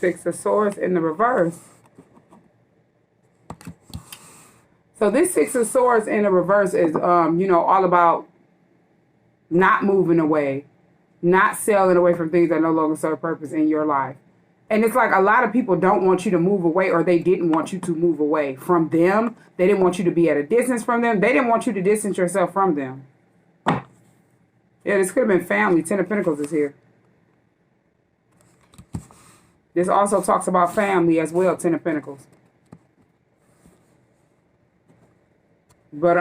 Six of Swords in the reverse. So this Six of Swords in the reverse is, all about not moving away, not selling away from things that no longer serve purpose in your life. And it's like a lot of people don't want you to move away, or they didn't want you to move away from them. They didn't want you to be at a distance from them. They didn't want you to distance yourself from them. Yeah, this could have been family. Ten of Pentacles is here. This also talks about family as well, Ten of Pentacles. But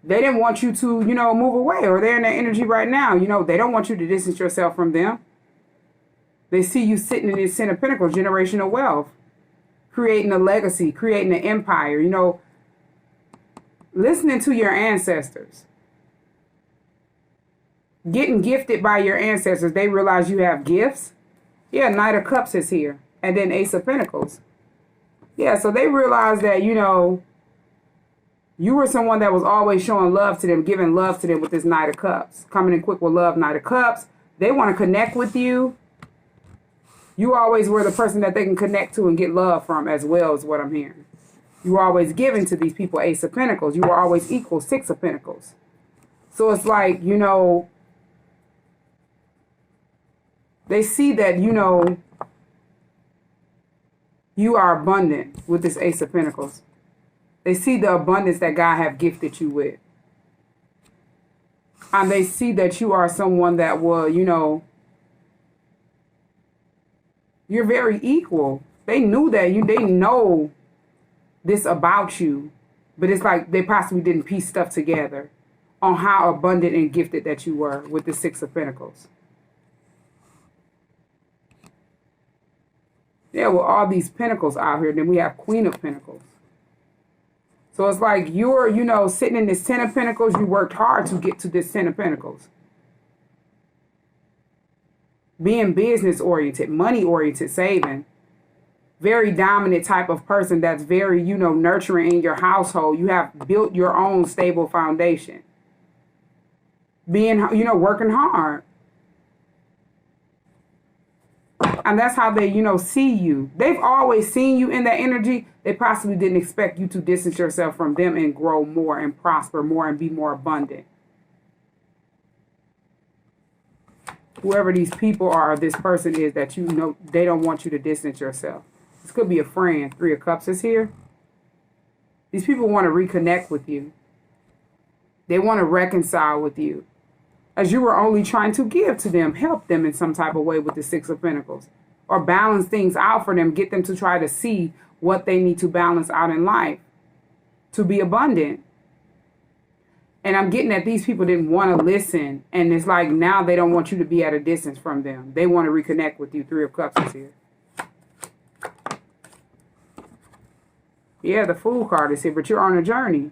they didn't want you to, move away, or they're in their energy right now. They don't want you to distance yourself from them. They see you sitting in this Ten of Pentacles, generational wealth, creating a legacy, creating an empire, listening to your ancestors, getting gifted by your ancestors. They realize you have gifts. Yeah, Knight of Cups is here. And then Ace of Pentacles. Yeah, so they realize that, you were someone that was always showing love to them, giving love to them with this Knight of Cups. Coming in quick with love, Knight of Cups. They want to connect with you. You always were the person that they can connect to and get love from as well, is what I'm hearing. You were always giving to these people, Ace of Pentacles. You were always equal, Six of Pentacles. So it's like, they see that, you are abundant with this Ace of Pentacles. They see the abundance that God have gifted you with. And they see that you are someone that will, you're very equal. They knew that they know this about you, but it's like they possibly didn't piece stuff together on how abundant and gifted that you were with the Six of Pentacles. Yeah, with all these pentacles out here, then we have Queen of Pentacles. So it's like you're, sitting in this Ten of Pentacles. You worked hard to get to this Ten of Pentacles. Being business oriented, money oriented, saving. Very dominant type of person that's very, nurturing in your household. You have built your own stable foundation. Being, working hard. And that's how they, see you. They've always seen you in that energy. They possibly didn't expect you to distance yourself from them and grow more and prosper more and be more abundant. Whoever these people are, or this person is that they don't want you to distance yourself. This could be a friend. Three of Cups is here. These people want to reconnect with you. They want to reconcile with you. As you were only trying to give to them, help them in some type of way with the Six of Pentacles. Or balance things out for them, get them to try to see what they need to balance out in life to be abundant. And I'm getting that these people didn't want to listen. And it's like now they don't want you to be at a distance from them. They want to reconnect with you. Three of Cups is here. Yeah, the Fool card is here, but you're on a journey.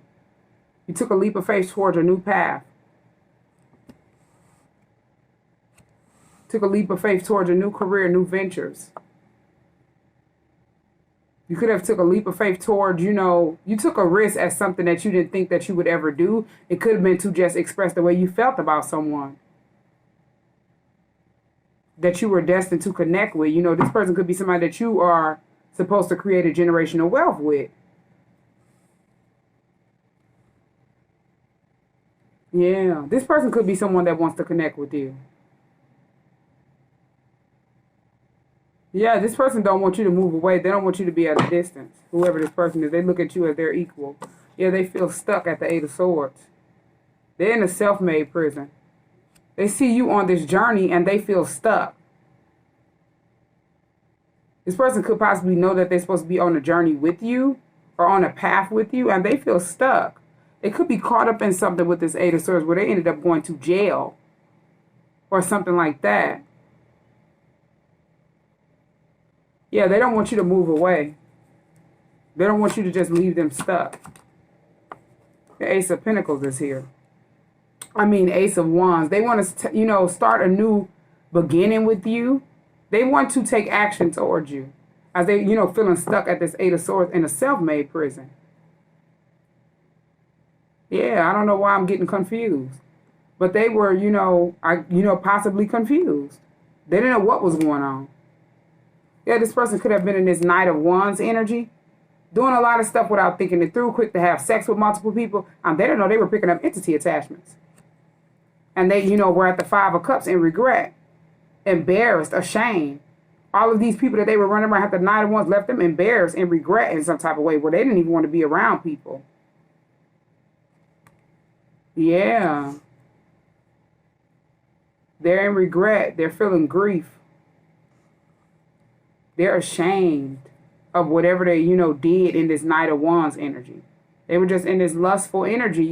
You took a leap of faith towards a new path. Took a leap of faith towards a new career, new ventures. You could have took a leap of faith towards, you took a risk at something that you didn't think that you would ever do. It could have been to just express the way you felt about someone that you were destined to connect with. This person could be somebody that you are supposed to create a generational wealth with. Yeah, this person could be someone that wants to connect with you. Yeah, this person don't want you to move away. They don't want you to be at a distance. Whoever this person is, they look at you as their equal. Yeah, they feel stuck at the Eight of Swords. They're in a self-made prison. They see you on this journey and they feel stuck. This person could possibly know that they're supposed to be on a journey with you or on a path with you, and they feel stuck. They could be caught up in something with this Eight of Swords where they ended up going to jail or something like that. Yeah, they don't want you to move away. They don't want you to just leave them stuck. The Ace of Pentacles is here. Ace of Wands. They want to, start a new beginning with you. They want to take action towards you. As they, feeling stuck at this Eight of Swords in a self-made prison. Yeah, I don't know why I'm getting confused. But they were, possibly confused. They didn't know what was going on. Yeah, this person could have been in this Knight of Wands energy, doing a lot of stuff without thinking it through, quick to have sex with multiple people. They didn't know they were picking up entity attachments. And they, were at the Five of Cups in regret, embarrassed, ashamed. All of these people that they were running around, had the Knight of Wands, left them embarrassed and regret in some type of way where they didn't even want to be around people. Yeah. They're in regret. They're feeling grief. They're ashamed of whatever they, did in this Knight of Wands energy. They were just in this lustful energy,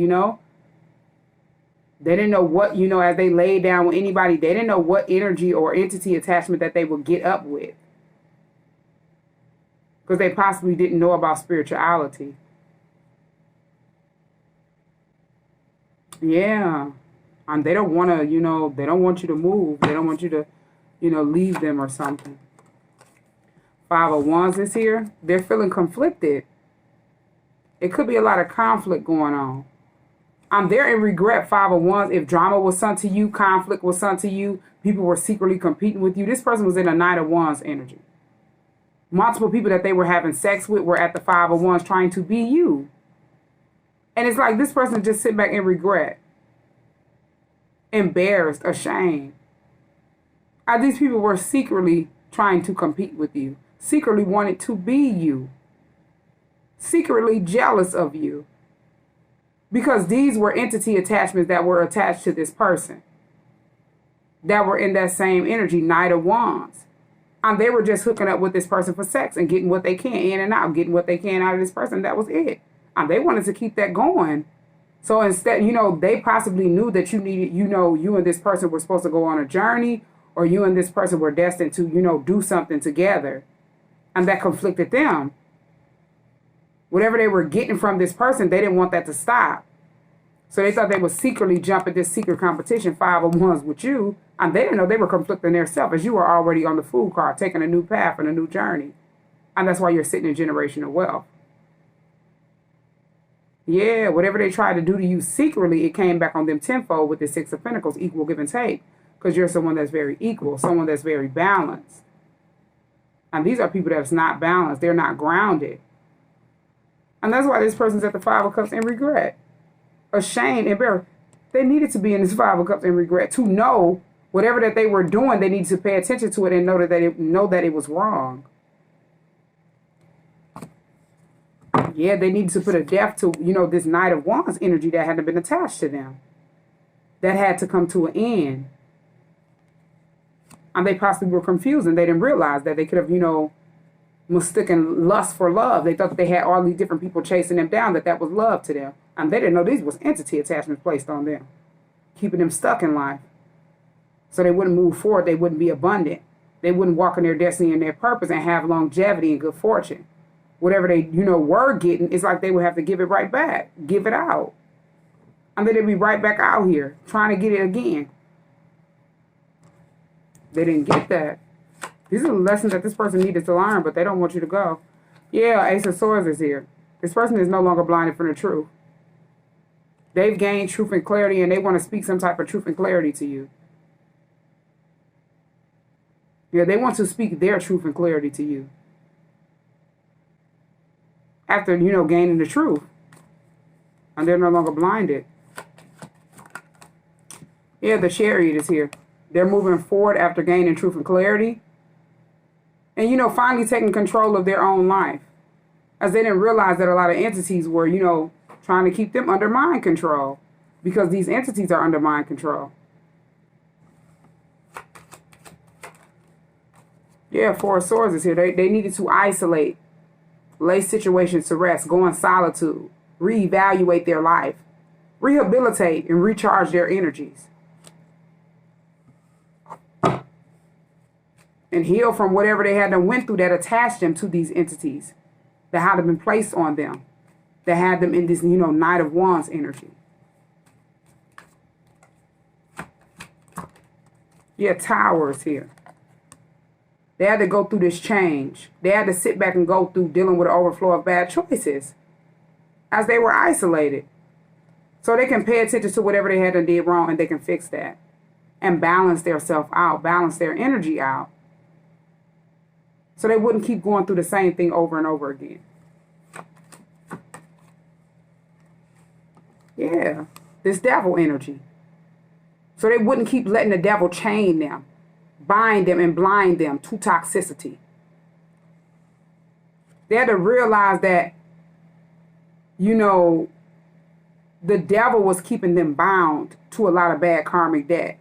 They didn't know what, as they laid down with anybody, they didn't know what energy or entity attachment that they would get up with. Because they possibly didn't know about spirituality. Yeah. And they don't want to, they don't want you to move. They don't want you to, leave them or something. Five of Wands is here. They're feeling conflicted. It could be a lot of conflict going on. They're in regret, Five of Wands. If drama was sent to you, conflict was sent to you, people were secretly competing with you. This person was in a Knight of Wands energy. Multiple people that they were having sex with were at the Five of Wands trying to be you. And it's like this person just sit back in regret. Embarrassed, ashamed. These people were secretly trying to compete with you. Secretly wanted to be you. Secretly jealous of you. Because these were entity attachments that were attached to this person. That were in that same energy, Knight of Wands. They were just hooking up with this person for sex and getting what they can in and out, getting what they can out of this person. That was it. They wanted to keep that going. So instead, they possibly knew that you needed, you and this person were supposed to go on a journey, or you and this person were destined to, do something together. And that conflicted them. Whatever they were getting from this person, they didn't want that to stop. So they thought they would secretly jump at this secret competition, Five of Wands with you. And they didn't know they were conflicting themselves, as you were already on the Fool card, taking a new path and a new journey. And that's why you're sitting in generational wealth. Yeah, whatever they tried to do to you secretly, it came back on them tenfold with the Six of Pentacles, equal give and take. Because you're someone that's very equal, someone that's very balanced. And these are people that's not balanced. They're not grounded. And that's why this person's at the Five of Cups in regret. Ashamed, embarrassed. They needed to be in this Five of Cups in regret to know whatever that they were doing, they needed to pay attention to it and know that it was wrong. Yeah, they needed to put a death to, this Knight of Wands energy that hadn't been attached to them. That had to come to an end. And they possibly were confused and they didn't realize that they could have, mistaken lust for love. They thought that they had all these different people chasing them down, that was love to them. And they didn't know these was entity attachments placed on them, keeping them stuck in life. So they wouldn't move forward. They wouldn't be abundant. They wouldn't walk in their destiny and their purpose and have longevity and good fortune. Whatever they, were getting, it's like they would have to give it right back, give it out. And then they'd be right back out here trying to get it again. They didn't get that. These are the lessons that this person needed to learn, but they don't want you to go. Yeah, Ace of Swords is here. This person is no longer blinded from the truth. They've gained truth and clarity, and they want to speak some type of truth and clarity to you. Yeah, they want to speak their truth and clarity to you. After, gaining the truth. And they're no longer blinded. Yeah, the Chariot is here. They're moving forward after gaining truth and clarity. And, finally taking control of their own life. As they didn't realize that a lot of entities were, trying to keep them under mind control. Because these entities are under mind control. Yeah, Four of Swords is here. They needed to isolate. Lay situations to rest. Go in solitude. Reevaluate their life. Rehabilitate and recharge their energies. And heal from whatever they had to went through that attached them to these entities. That had been placed on them. That had them in this, Knight of Wands energy. Yeah, Towers here. They had to go through this change. They had to sit back and go through dealing with an overflow of bad choices. As they were isolated. So they can pay attention to whatever they had done did wrong and they can fix that. And balance their self out. Balance their energy out. So they wouldn't keep going through the same thing over and over again. Yeah, this devil energy. So they wouldn't keep letting the devil chain them, bind them, and blind them to toxicity. They had to realize that, you know, the devil was keeping them bound to a lot of bad karmic debt.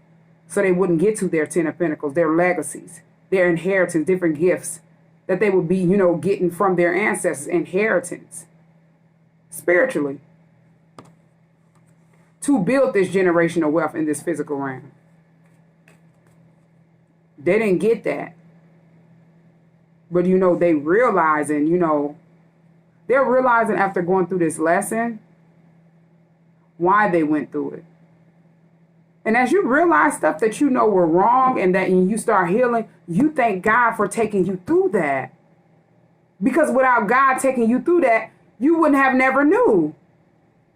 So they wouldn't get to their 10 of Pentacles, their legacies, their inheritance, different gifts that they would be, you know, getting from their ancestors, inheritance, spiritually, to build this generational wealth in this physical realm. They didn't get that. But, you know, they realizing, you know, they're realizing after going through this lesson why they went through it. And as you realize stuff that you know were wrong and that you start healing, you thank God for taking you through that. Because without God taking you through that, you wouldn't have never knew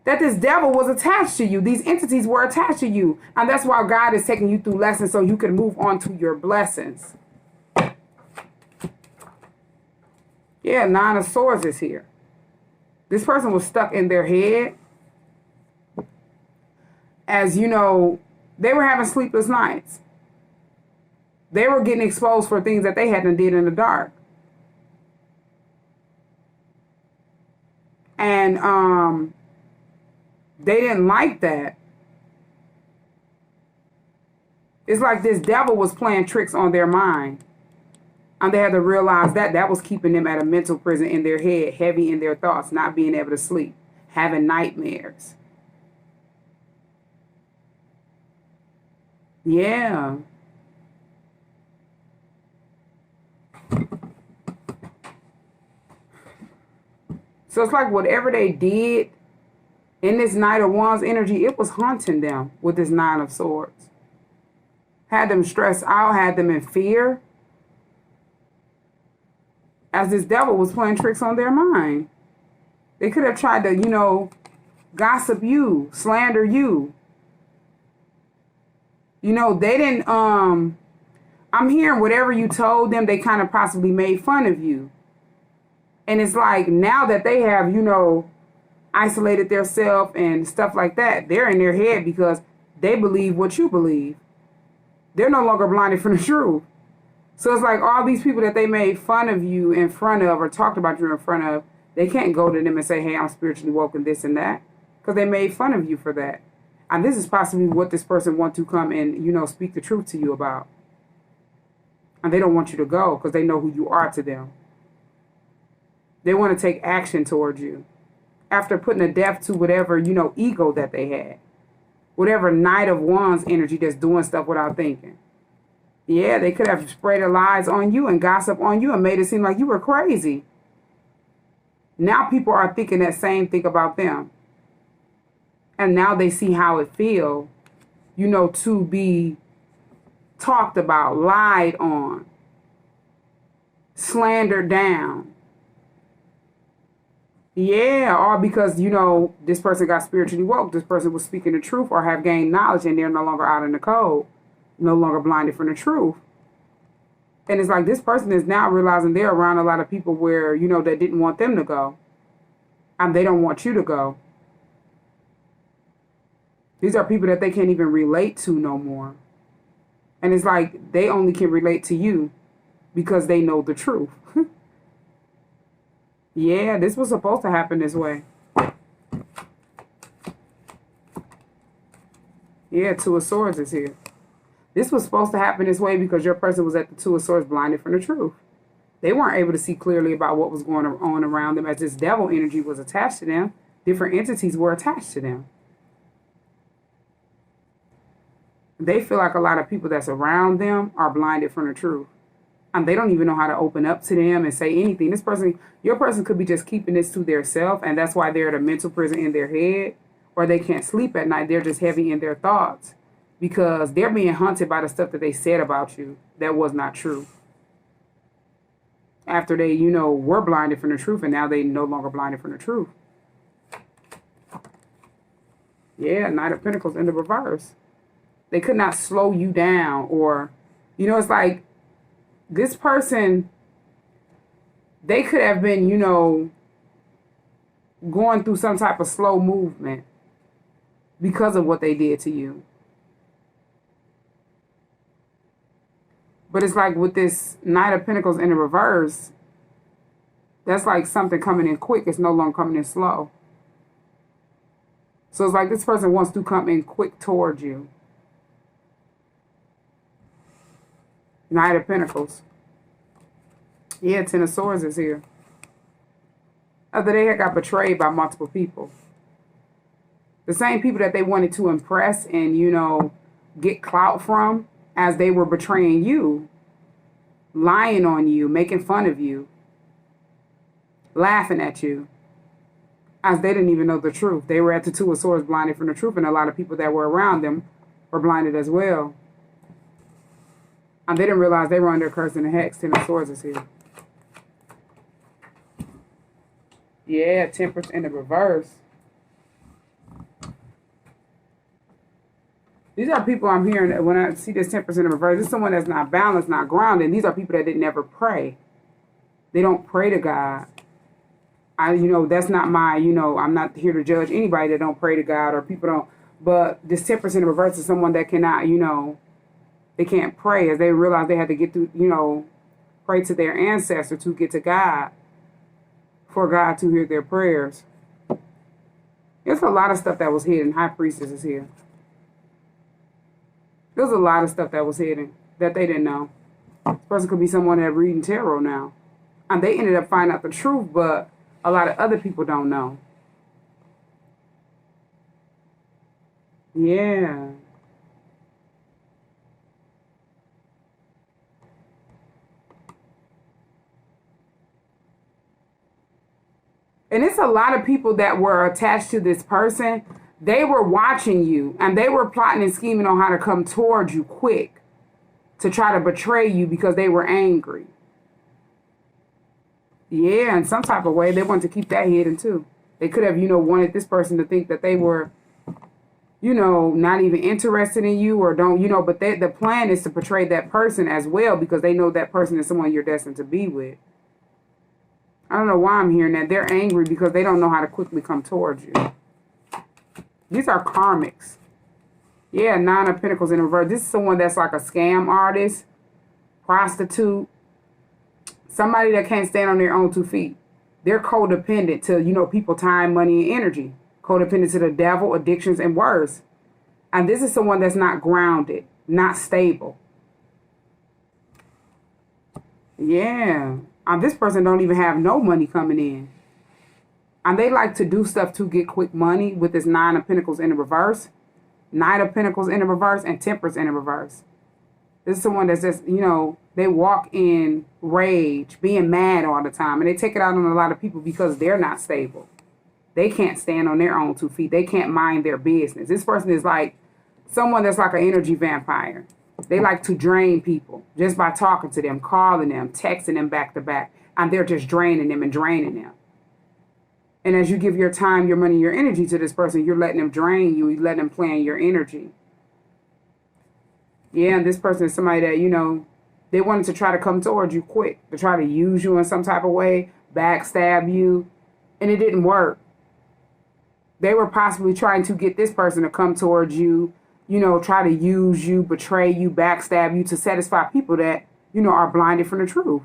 that this devil was attached to you. These entities were attached to you. And that's why God is taking you through lessons so you can move on to your blessings. Yeah, 9 of Swords is here. This person was stuck in their head. As you know, they were having sleepless nights. They were getting exposed for things that they hadn't did in the dark. And they didn't like that. It's like this devil was playing tricks on their mind. And they had to realize that that was keeping them at a mental prison in their head, heavy in their thoughts, not being able to sleep, having nightmares. Yeah. So it's like whatever they did in this Knight of Wands energy, it was haunting them with this 9 of Swords. Had them stressed out, had them in fear. As this devil was playing tricks on their mind. They could have tried to, you know, gossip you, slander you. You know, they didn't, I'm hearing whatever you told them, they kind of possibly made fun of you. And it's like now that they have, you know, isolated themselves and stuff like that, they're in their head because they believe what you believe. They're no longer blinded from the truth. So it's like all these people that they made fun of you in front of or talked about you in front of, they can't go to them and say, hey, I'm spiritually woke and this and that, because they made fun of you for that. And this is possibly what this person wants to come and, you know, speak the truth to you about. And they don't want you to go because they know who you are to them. They want to take action towards you after putting a death to whatever, you know, ego that they had. Whatever Knight of Wands energy that's doing stuff without thinking. Yeah, they could have sprayed their lies on you and gossip on you and made it seem like you were crazy. Now people are thinking that same thing about them. And now they see how it feels, you know, to be talked about, lied on, slandered down. Yeah, all because, you know, this person got spiritually woke. This person was speaking the truth or have gained knowledge and they're no longer out in the cold, no longer blinded from the truth. And it's like this person is now realizing they're around a lot of people where, you know, that didn't want them to go. And they don't want you to go. These are people that they can't even relate to no more. And it's like they only can relate to you because they know the truth. Yeah, this was supposed to happen this way. Yeah, 2 of Swords is here. This was supposed to happen this way because your person was at the 2 of Swords blinded from the truth. They weren't able to see clearly about what was going on around them as this devil energy was attached to them. Different entities were attached to them. They feel like a lot of people that's around them are blinded from the truth. And they don't even know how to open up to them and say anything. This person, your person could be just keeping this to their self, and that's why they're at a mental prison in their head, or they can't sleep at night. They're just heavy in their thoughts because they're being haunted by the stuff that they said about you that was not true. After they, you know, were blinded from the truth, and now they no longer blinded from the truth. Yeah, Knight of Pentacles in the reverse. They could not slow you down, or, you know, it's like this person They could have been, you know, going through some type of slow movement because of what they did to you. But it's like with this Knight of Pentacles in the reverse, that's like something coming in quick. It's no longer coming in slow. So it's like this person wants to come in quick towards you. Knight of Pentacles. Yeah, Ten of Swords is here. Other day I got betrayed by multiple people. The same people that they wanted to impress and, you know, get clout from, as they were betraying you, lying on you, making fun of you, laughing at you, as they didn't even know the truth. They were at the Two of Swords, blinded from the truth, and a lot of people that were around them were blinded as well. And they didn't realize they were under a curse and a hex. Ten of Swords is here. Yeah, Temperance in the reverse. These are people I'm hearing, when I see this Temperance in the reverse, this is someone that's not balanced, not grounded. These are people that didn't ever pray. They don't pray to God. You know, that's not my, you know, I'm not here to judge anybody that don't pray to God or people don't. But this Temperance in the reverse is someone that cannot, you know, they can't pray, as they realize they had to get through, you know, pray to their ancestor to get to God, for God to hear their prayers. There's a lot of stuff that was hidden. High Priestess is here. There's a lot of stuff that was hidden that they didn't know. This person could be someone that reading tarot now. And they ended up finding out the truth, but a lot of other people don't know. Yeah. And it's a lot of people that were attached to this person. They were watching you, and they were plotting and scheming on how to come towards you quick to try to betray you because they were angry. Yeah, in some type of way, they wanted to keep that hidden too. They could have, you know, wanted this person to think that they were, you know, not even interested in you or don't, you know, but the plan is to portray that person as well because they know that person is someone you're destined to be with. I don't know why I'm hearing that. They're angry because they don't know how to quickly come towards you. These are karmics. Yeah, Nine of Pentacles in reverse. This is someone that's like a scam artist, prostitute, somebody that can't stand on their own 2 feet. They're codependent to, you know, people, time, money, and energy. Codependent to the devil, addictions, and worse. And this is someone that's not grounded, not stable. Yeah. And this person don't even have no money coming in. And they like to do stuff to get quick money with this Nine of Pentacles in the reverse. Knight of Pentacles in the reverse and Temperance in the reverse. This is someone that's just, you know, they walk in rage, being mad all the time. And they take it out on a lot of people because they're not stable. They can't stand on their own 2 feet. They can't mind their business. This person is like someone that's like an energy vampire. They like to drain people just by talking to them, calling them, texting them back to back. And they're just draining them and draining them. And as you give your time, your money, your energy to this person, you're letting them drain you. You let them play in your energy. Yeah, and this person is somebody that, you know, they wanted to try to come towards you quick. To try to use you in some type of way, backstab you. And it didn't work. They were possibly trying to get this person to come towards you, you know, try to use you, betray you, backstab you to satisfy people that, you know, are blinded from the truth.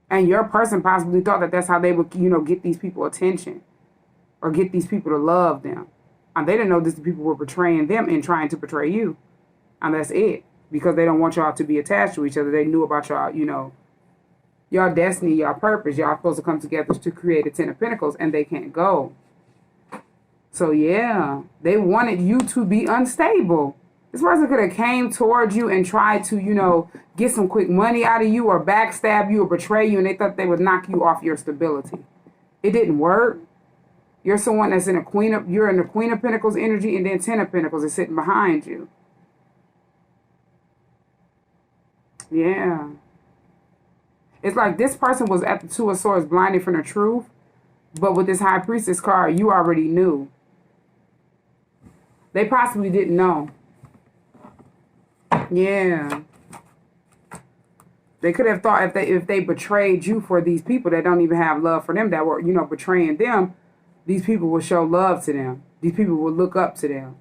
And your person possibly thought that that's how they would, you know, get these people attention or get these people to love them. And they didn't know these people were betraying them and trying to betray you. And that's it. Because they don't want y'all to be attached to each other. They knew about y'all, you know, y'all destiny, y'all purpose. Y'all supposed to come together to create a Ten of Pentacles, and they can't go. So, yeah, they wanted you to be unstable. This person could have came towards you and tried to, you know, get some quick money out of you or backstab you or betray you, and they thought they would knock you off your stability. It didn't work. You're someone that's you're in the Queen of Pentacles energy, and then Ten of Pentacles is sitting behind you. Yeah. It's like this person was at the Two of Swords blinded from the truth, but with this High Priestess card, you already knew. They possibly didn't know. Yeah. They could have thought if they betrayed you for these people that don't even have love for them, that were, betraying them, these people will show love to them. These people will look up to them.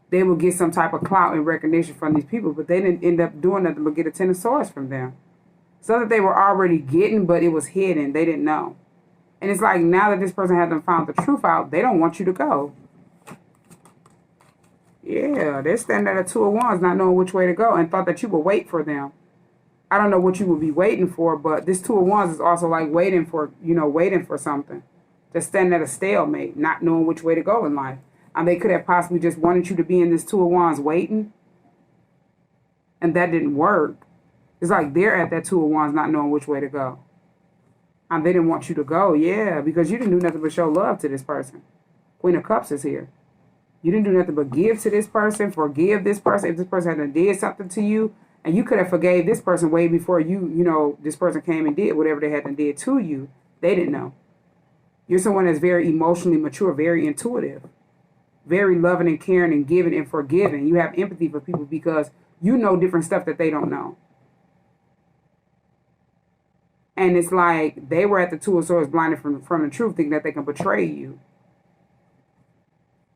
They will get some type of clout and recognition from these people, but they didn't end up doing nothing but get a Ten of Swords from them. So that they were already getting, but it was hidden. They didn't know. And it's like now that this person hasn't found the truth out, they don't want you to go. Yeah, they're standing at a Two of Wands not knowing which way to go and thought that you would wait for them. I don't know what you would be waiting for, but this Two of Wands is also like waiting for something. Just standing at a stalemate, not knowing which way to go in life. And they could have possibly just wanted you to be in this Two of Wands waiting. And that didn't work. It's like they're at that Two of Wands not knowing which way to go. And they didn't want you to go, yeah, because you didn't do nothing but show love to this person. Queen of Cups is here. You didn't do nothing but give to this person, forgive this person. If this person hadn't did something to you, and you could have forgave this person way before this person came and did whatever they hadn't did to you. They didn't know. You're someone that's very emotionally mature, very intuitive, very loving and caring and giving and forgiving. You have empathy for people because you know different stuff that they don't know. And it's like they were at the Two of Swords blinded from the truth, thinking that they can betray you.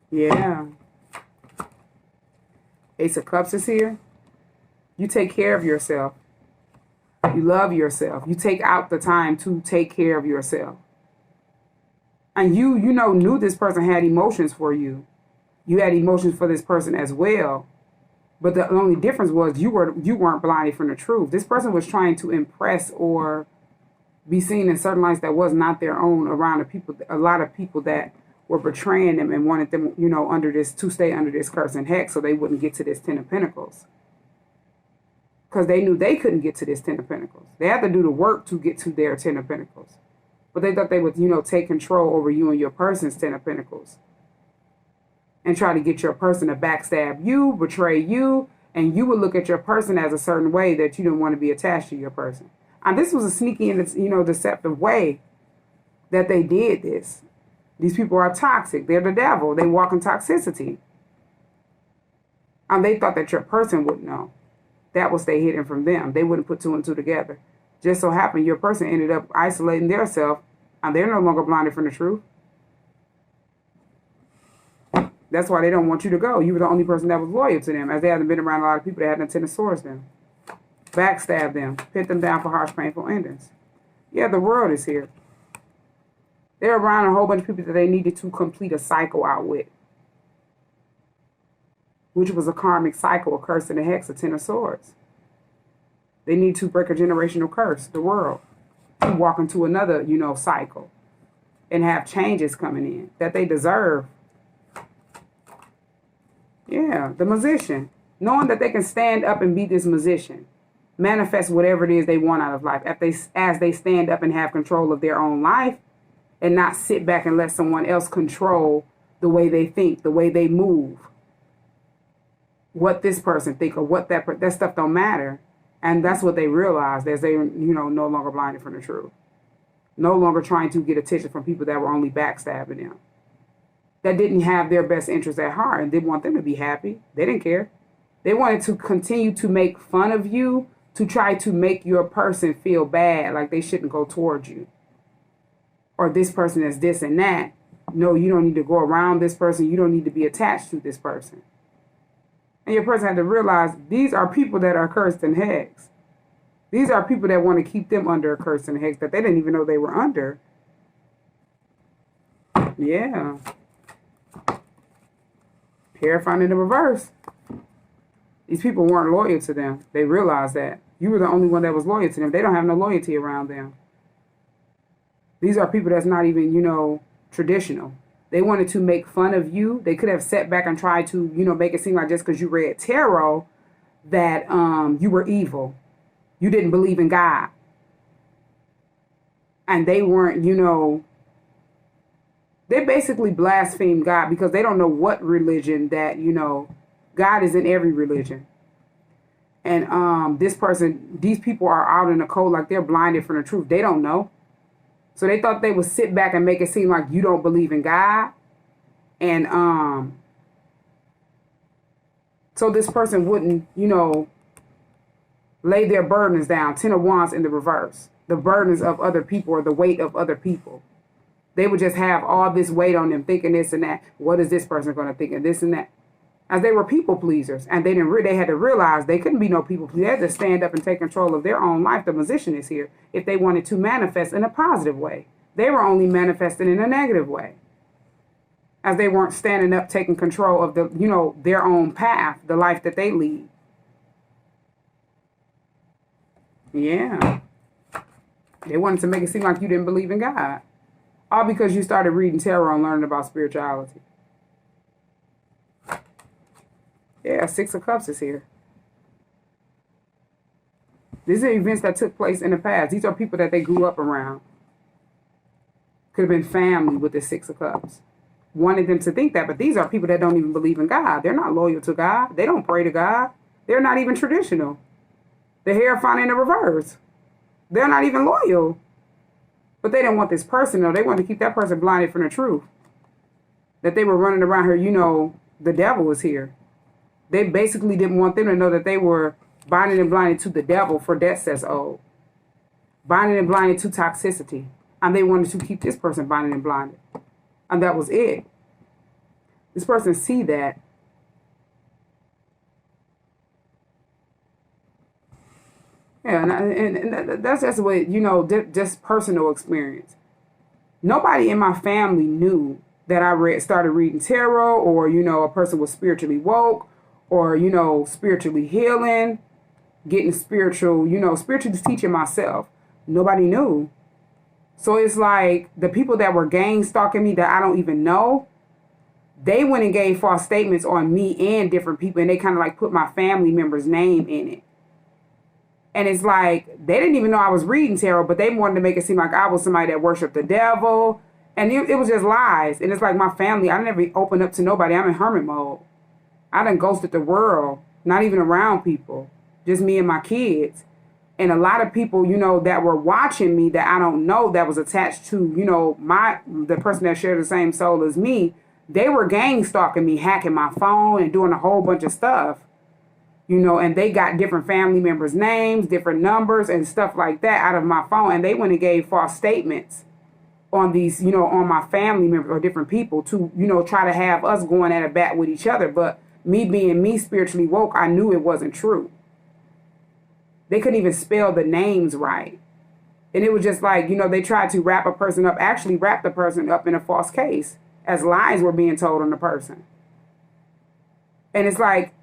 Yeah. Ace of Cups is here. You take care of yourself. You love yourself. You take out the time to take care of yourself. And you knew this person had emotions for you. You had emotions for this person as well. But the only difference was you weren't blinded from the truth. This person was trying to impress or be seen in certain lights that was not their own around a lot of people that were betraying them and wanted them, to stay under this curse and hex so they wouldn't get to this Ten of Pentacles. Because they knew they couldn't get to this Ten of Pentacles. They had to do the work to get to their Ten of Pentacles. But they thought they would, take control over you and your person's Ten of Pentacles. And try to get your person to backstab you, betray you, and you would look at your person as a certain way that you didn't want to be attached to your person. And this was a sneaky and, deceptive way that they did this. These people are toxic. They're the devil. They walk in toxicity. And they thought that your person would know. That was they hidden from them. They wouldn't put two and two together. Just so happened your person ended up isolating themselves, and they're no longer blinded from the truth. That's why they don't want you to go. You were the only person that was loyal to them, as they haven't been around a lot of people that had no Ten of Swords them. Backstab them. Pit them down for harsh, painful endings. Yeah, the world is here. They're around a whole bunch of people that they needed to complete a cycle out with. Which was a karmic cycle, a curse and a hex, a Ten of Swords. They need to break a generational curse, the world. To walk into another, cycle. And have changes coming in that they deserve. Yeah, the Magician. Knowing that they can stand up and be this magician. Manifest whatever it is they want out of life. As they stand up and have control of their own life. And not sit back and let someone else control the way they think, the way they move. What this person think or what that stuff don't matter. And that's what they realized as they, no longer blinded from the truth. No longer trying to get attention from people that were only backstabbing them. That didn't have their best interests at heart and didn't want them to be happy. They didn't care. They wanted to continue to make fun of you, to try to make your person feel bad, like they shouldn't go towards you. Or this person is this and that. No, you don't need to go around this person. You don't need to be attached to this person. And your person had to realize these are people that are cursed and hexed. These are people that want to keep them under a curse and hex that they didn't even know they were under. Yeah. Hierophant in the reverse. These people weren't loyal to them. They realized that. You were the only one that was loyal to them. They don't have no loyalty around them. These are people that's not even, traditional. They wanted to make fun of you. They could have sat back and tried to, make it seem like just because you read tarot that you were evil. You didn't believe in God. And they weren't, they basically blaspheme God because they don't know what religion that, God is in every religion. And these people are out in the cold like they're blinded from the truth. They don't know. So they thought they would sit back and make it seem like you don't believe in God. And so this person wouldn't, lay their burdens down. 10 of Wands in the reverse. The burdens of other people or the weight of other people. They would just have all this weight on them, thinking this and that. What is this person going to think of this and that? As they were people pleasers, and they had to realize they couldn't be no people pleasers. They had to stand up and take control of their own life. The magician is here if they wanted to manifest in a positive way. They were only manifesting in a negative way, as they weren't standing up, taking control of their own path, the life that they lead. Yeah. They wanted to make it seem like you didn't believe in God. All because you started reading tarot and learning about spirituality. Yeah, 6 of Cups is here. These are events that took place in the past. These are people that they grew up around. Could have been family with the 6 of Cups. Wanted them to think that, but these are people that don't even believe in God. They're not loyal to God. They don't pray to God. They're not even traditional. The Hierophant in the reverse. They're not even loyal. But they didn't want this person, though. They wanted to keep that person blinded from the truth. That they were running around here, the devil was here. They basically didn't want them to know that they were binded and blinded to the devil, for death says old. Binded and blinded to toxicity. And they wanted to keep this person binded and blinded. And that was it. This person see that. Yeah, and that's just the way, just personal experience. Nobody in my family knew that I started reading tarot, or, a person was spiritually woke, or, spiritually healing, getting spiritually teaching myself. Nobody knew. So it's like the people that were gang stalking me that I don't even know, they went and gave false statements on me and different people, and they kind of like put my family member's name in it. And it's like, they didn't even know I was reading tarot, but they wanted to make it seem like I was somebody that worshiped the devil. And it was just lies. And it's like my family, I never opened up to nobody. I'm in hermit mode. I done ghosted the world, not even around people, just me and my kids. And a lot of people, that were watching me that I don't know, that was attached to, the person that shared the same soul as me, they were gang stalking me, hacking my phone and doing a whole bunch of stuff. And they got different family members' names, different numbers and stuff like that out of my phone. And they went and gave false statements on these, on my family members or different people to, try to have us going at a bat with each other. But me being me spiritually woke, I knew it wasn't true. They couldn't even spell the names right. And it was just like, they tried to wrap a person up, actually wrap the person up in a false case as lies were being told on the person. And it's like,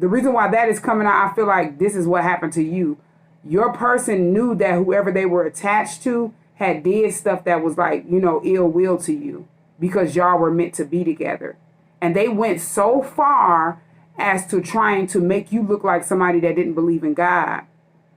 the reason why that is coming out, I feel like this is what happened to you. Your person knew that whoever they were attached to had did stuff that was like, ill will to you because y'all were meant to be together. And they went so far as to trying to make you look like somebody that didn't believe in God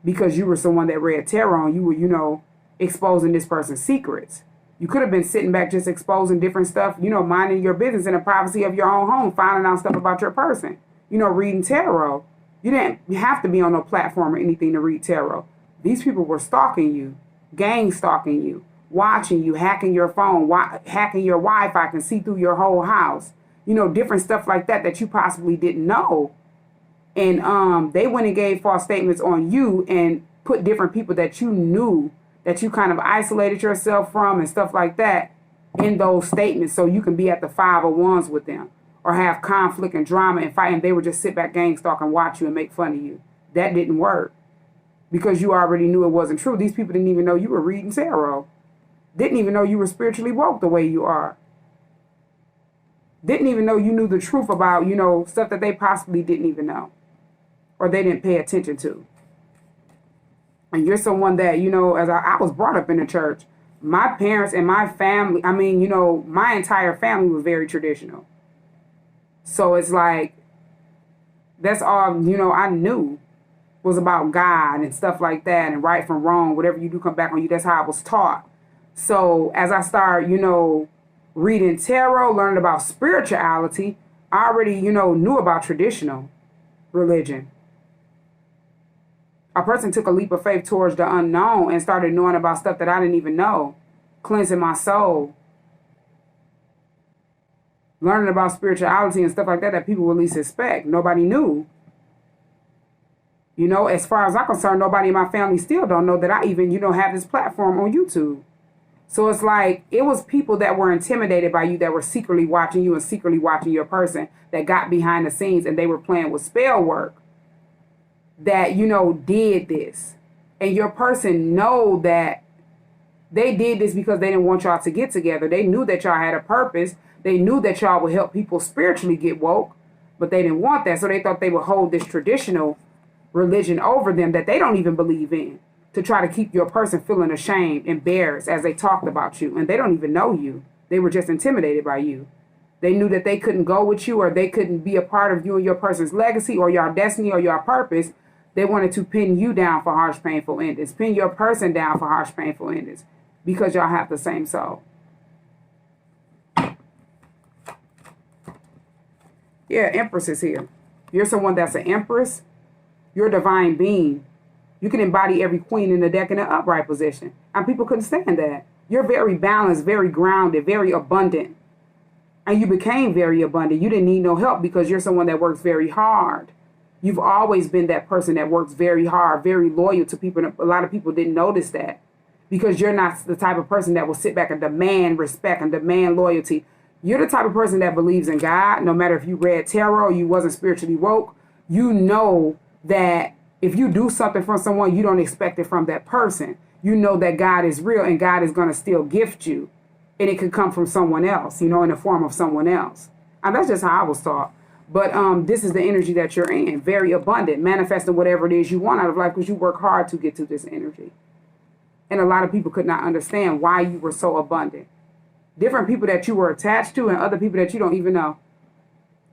because you were someone that read tarot and you were, exposing this person's secrets. You could have been sitting back just exposing different stuff, minding your business in the privacy of your own home, finding out stuff about your person. Reading tarot. You didn't have to be on no platform or anything to read tarot. These people were stalking you, gang stalking you, watching you, hacking your phone, hacking your Wi-Fi, can see through your whole house. Different stuff like that you possibly didn't know. And they went and gave false statements on you and put different people that you knew, that you kind of isolated yourself from and stuff like that in those statements so you can be at the 5 of Wands with them. Or have conflict and drama and fight, and they would just sit back, gang stalk, and watch you and make fun of you. That didn't work because you already knew it wasn't true. These people didn't even know you were reading tarot. Didn't even know you were spiritually woke the way you are. Didn't even know you knew the truth about, stuff that they possibly didn't even know or they didn't pay attention to. And you're someone that, as I was brought up in the church, my parents and my family, my entire family was very traditional. So it's like, that's all, I knew was about God and stuff like that and right from wrong, whatever you do come back on you. That's how I was taught. So as I started, reading tarot, learning about spirituality, I already, knew about traditional religion. A person took a leap of faith towards the unknown and started knowing about stuff that I didn't even know, cleansing my soul. Learning about spirituality and stuff like that people would least suspect. Nobody knew. You know, as far as I'm concerned, nobody in my family still don't know that I even, have this platform on YouTube. So it's like it was people that were intimidated by you, that were secretly watching you and secretly watching your person, that got behind the scenes and they were playing with spell work that, did this. And your person know that they did this because they didn't want y'all to get together. They knew that y'all had a purpose. They knew that y'all would help people spiritually get woke, but they didn't want that. So they thought they would hold this traditional religion over them that they don't even believe in, to try to keep your person feeling ashamed, embarrassed as they talked about you. And they don't even know you. They were just intimidated by you. They knew that they couldn't go with you, or they couldn't be a part of you and your person's legacy or your destiny or your purpose. They wanted to pin you down for harsh, painful endings. Pin your person down for harsh, painful endings. Because y'all have the same soul. Yeah, Empress is here. You're someone that's an Empress. You're a divine being. You can embody every queen in the deck in an upright position. And people couldn't stand that. You're very balanced, very grounded, very abundant. And you became very abundant. You didn't need no help because you're someone that works very hard. You've always been that person that works very hard, very loyal to people. And a lot of people didn't notice that because you're not the type of person that will sit back and demand respect and demand loyalty. You're the type of person that believes in God. No matter if you read tarot or you wasn't spiritually woke, you know that if you do something from someone, you don't expect it from that person. You know that God is real and God is going to still gift you. And it could come from someone else, in the form of someone else. And that's just how I was taught. But this is the energy that you're in. Very abundant. Manifesting whatever it is you want out of life because you work hard to get to this energy. And a lot of people could not understand why you were so abundant. Different people that you were attached to and other people that you don't even know.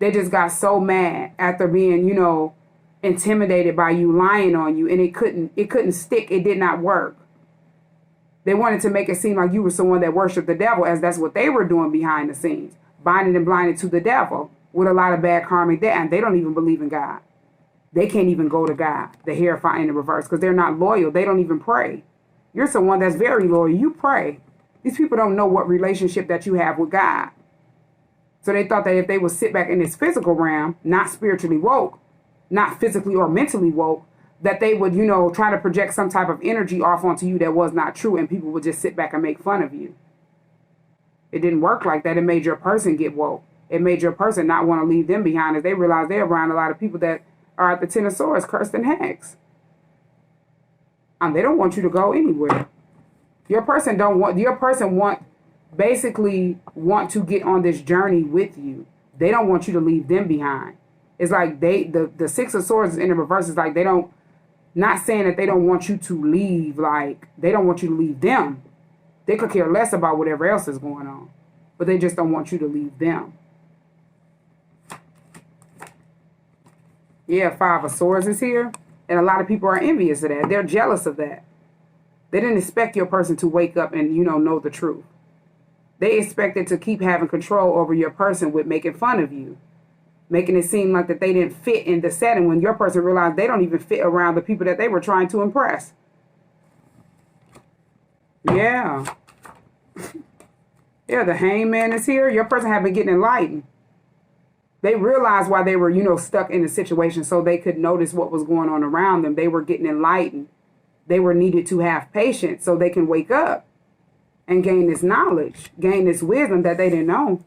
They just got so mad after being, intimidated by you lying on you, and it couldn't stick. It did not work. They wanted to make it seem like you were someone that worshiped the devil, as that's what they were doing behind the scenes, binding and blinded to the devil with a lot of bad karmic debt, and they don't even believe in God. They can't even go to God, the Hierophant in the reverse, because they're not loyal. They don't even pray. You're someone that's very loyal. You pray. These people don't know what relationship that you have with God. So they thought that if they would sit back in this physical realm, not spiritually woke, not physically or mentally woke, that they would, try to project some type of energy off onto you that was not true, and people would just sit back and make fun of you. It didn't work like that. It made your person get woke. It made your person not want to leave them behind, as they realized they're around a lot of people that are at the Ten of Swords, cursed and hexed. They don't want you to go anywhere. Your person basically want to get on this journey with you. They don't want you to leave them behind. It's like the Six of Swords in the reverse is like not saying that they don't want you to leave, like they don't want you to leave them. They could care less about whatever else is going on, but they just don't want you to leave them. Yeah, Five of Swords is here, and a lot of people are envious of that. They're jealous of that. They didn't expect your person to wake up and, know the truth. They expected to keep having control over your person with making fun of you, making it seem like that they didn't fit in the setting when your person realized they don't even fit around the people that they were trying to impress. Yeah. Yeah, the Hangman is here. Your person had been getting enlightened. They realized why they were, stuck in the situation so they could notice what was going on around them. They were getting enlightened. They were needed to have patience so they can wake up and gain this knowledge, gain this wisdom that they didn't know.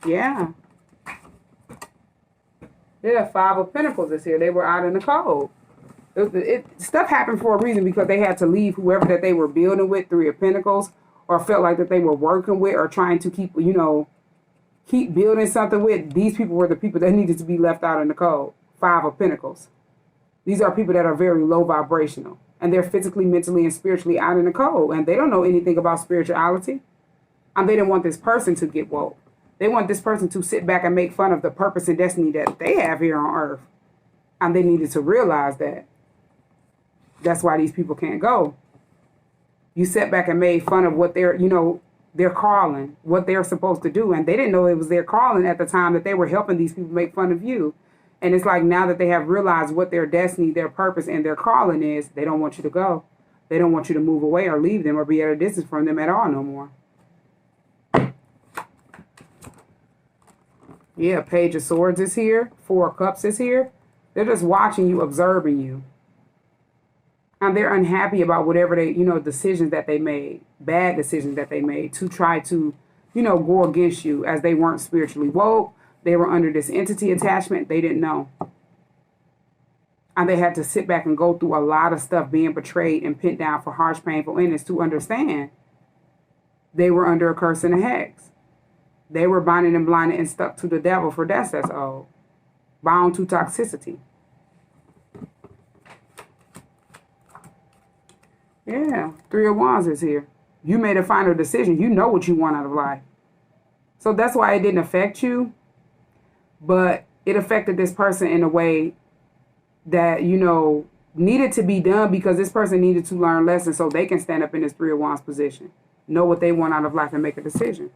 Yeah. Yeah, Five of Pentacles is here. They were out in the cold. Stuff happened for a reason because they had to leave whoever that they were building with, Three of Pentacles, or felt like that they were working with or trying to keep building something with. These people were the people that needed to be left out in the cold. Five of Pentacles. These are people that are very low vibrational. And they're physically, mentally, and spiritually out in the cold. And they don't know anything about spirituality. And they didn't want this person to get woke. They want this person to sit back and make fun of the purpose and destiny that they have here on earth. And they needed to realize that. That's why these people can't go. You sat back and made fun of what their calling, what they're supposed to do. And they didn't know it was their calling at the time that they were helping these people make fun of you. And it's like now that they have realized what their destiny, their purpose, and their calling is, they don't want you to go. They don't want you to move away or leave them or be at a distance from them at all no more. Yeah, Page of Swords is here. Four of Cups is here. They're just watching you, observing you. And they're unhappy about whatever they, decisions that they made, bad decisions that they made to try to, go against you, as they weren't spiritually woke. They were under this entity attachment. They didn't know. And they had to sit back and go through a lot of stuff, being betrayed and pinned down for harsh, painful endings to understand they were under a curse and a hex. They were bonded and blinded and stuck to the devil for that's old. Bound to toxicity. Yeah, 3 of Wands is here. You made a final decision. You know what you want out of life. So that's why it didn't affect you. But it affected this person in a way that, needed to be done, because this person needed to learn lessons so they can stand up in this 3 of Wands position. Know what they want out of life and make a decision.